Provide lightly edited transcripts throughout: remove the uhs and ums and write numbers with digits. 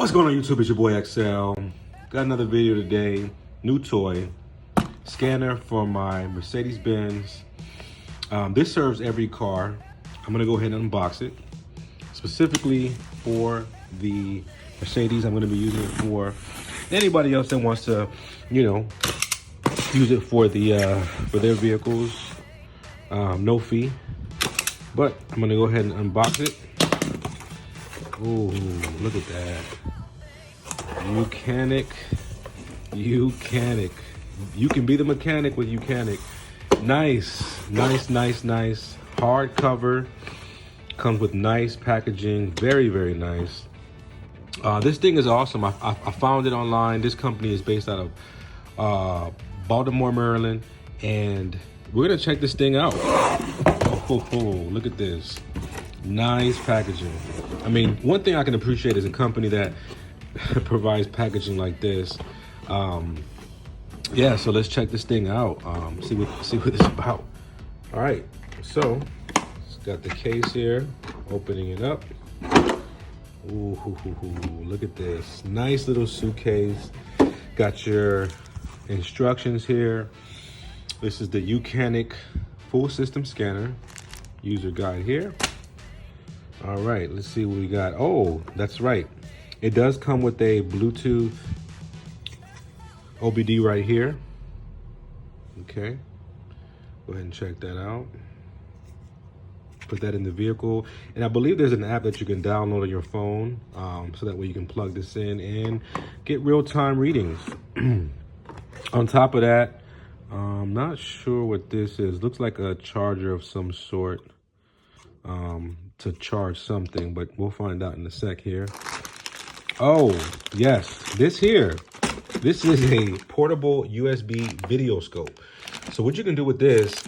What's going on YouTube? It's your boy XL. Got another video today. New toy. Scanner for my Mercedes Benz. This serves every car. I'm gonna go ahead and unbox it. Specifically for the Mercedes, I'm gonna be using it for anybody else that wants to, use it for their vehicles. No fee. But I'm gonna go ahead and unbox it. Oh, look at that. Youcanic. You can be the mechanic with Youcanic. Nice. Hard cover. Comes with nice packaging. Very nice. This thing is awesome. I found it online. This company is based out of Baltimore, Maryland. And we're gonna check this thing out. Oh, look at this. Nice packaging. I mean, one thing I can appreciate is a company that provides packaging like this. Yeah, so let's check this thing out. See what it's about. All right, so it's got the case here. Opening it up. Ooh, look at this. Nice little suitcase. Got your instructions here. This is the Youcanic full system scanner. User guide here. All right, let's see what we got. Oh, that's right. It does come with a Bluetooth OBD right here. Okay, go ahead and check that out. Put that in the vehicle. And I believe there's an app that you can download on your phone, so that way you can plug this in and get real-time readings. On top of that, I'm not sure what this is. Looks like a charger of some sort. To charge something, but we'll find out in a sec here. Oh, yes, this is a portable USB Videoscope. So what you can do with this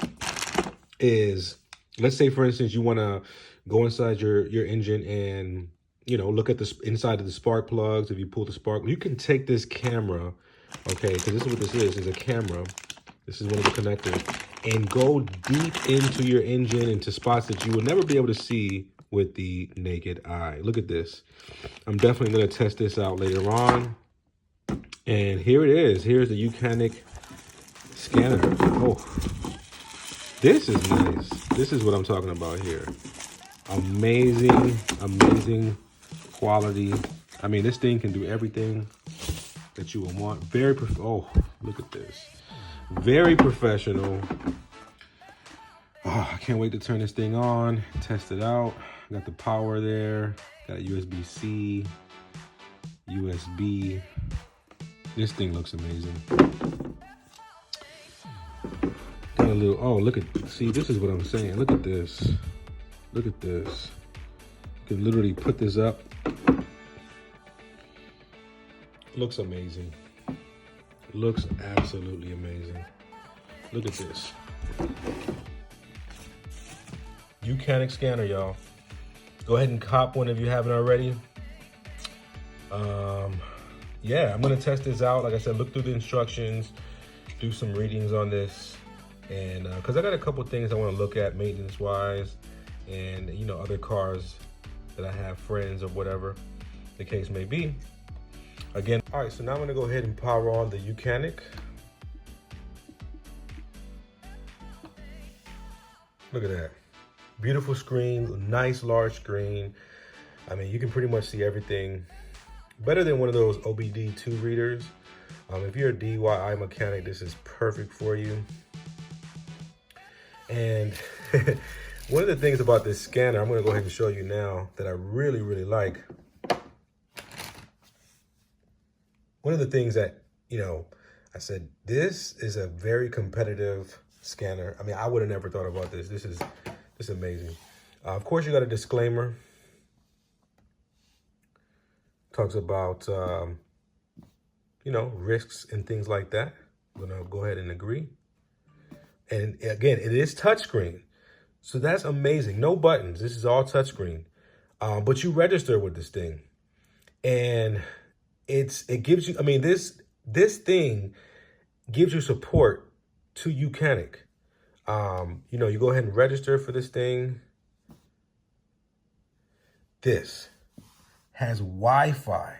is, let's say for instance, you want to go inside your engine and, look at the inside of the spark plugs. If you pull the spark, you can take this camera, okay, because this is what this is a camera. This is one of the connectors, and go deep into your engine, into spots that you will never be able to see with the naked eye. Look at this. I'm definitely going to test this out later on. And here it is. Here's the Youcanic scanner. Oh, this is nice. This is what I'm talking about here. Amazing quality. I mean, this thing can do everything that you would want. Oh, look at this. Very professional. Oh, I can't wait to turn this thing on, test it out. Got the power there. Got USB-C, USB. This thing looks amazing. Got a little, oh, look at, see, this is what I'm saying. Look at this. Look at this. You can literally put this up. Looks amazing. Looks absolutely amazing. Look at this. Youcanic scanner, y'all. Go ahead and cop one if you haven't already. Yeah, I'm gonna test this out. Like I said, look through the instructions, do some readings on this, and because I got a couple things I want to look at maintenance-wise, and other cars that I have, friends or whatever the case may be. Again, all right, so now I'm gonna go ahead and power on the Youcanic. Look at that. Beautiful screen, nice large screen. I mean, you can pretty much see everything. Better than one of those OBD2 readers. If you're a DIY mechanic, this is perfect for you. And one of the things about this scanner, I'm gonna go ahead and show you now, that I really like. One of the things that, I said, this is a very competitive scanner. I mean, I would have never thought about this. This is amazing. Of course, you got a disclaimer. Talks about, risks and things like that. I'm gonna go ahead and agree. And again, it is touchscreen. So that's amazing. No buttons. This is all touchscreen. But you register with this thing. And it gives you, I mean, this thing gives you support to Youcanic. You go ahead and register for this thing. This has Wi-Fi.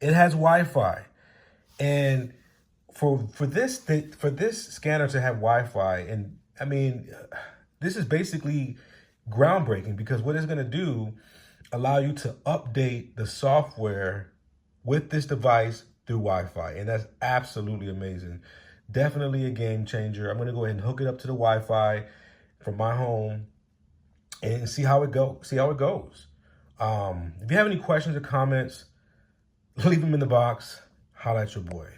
It has Wi-Fi, and for this scanner to have Wi-Fi, and I mean, this is basically groundbreaking, because what it's going to do, allow you to update the software with this device through Wi-Fi, and that's absolutely amazing. Definitely a game changer. I'm going to go ahead and hook it up to the Wi-Fi from my home and see how it goes. If you have any questions or comments, leave them in the box. Holla at your boy.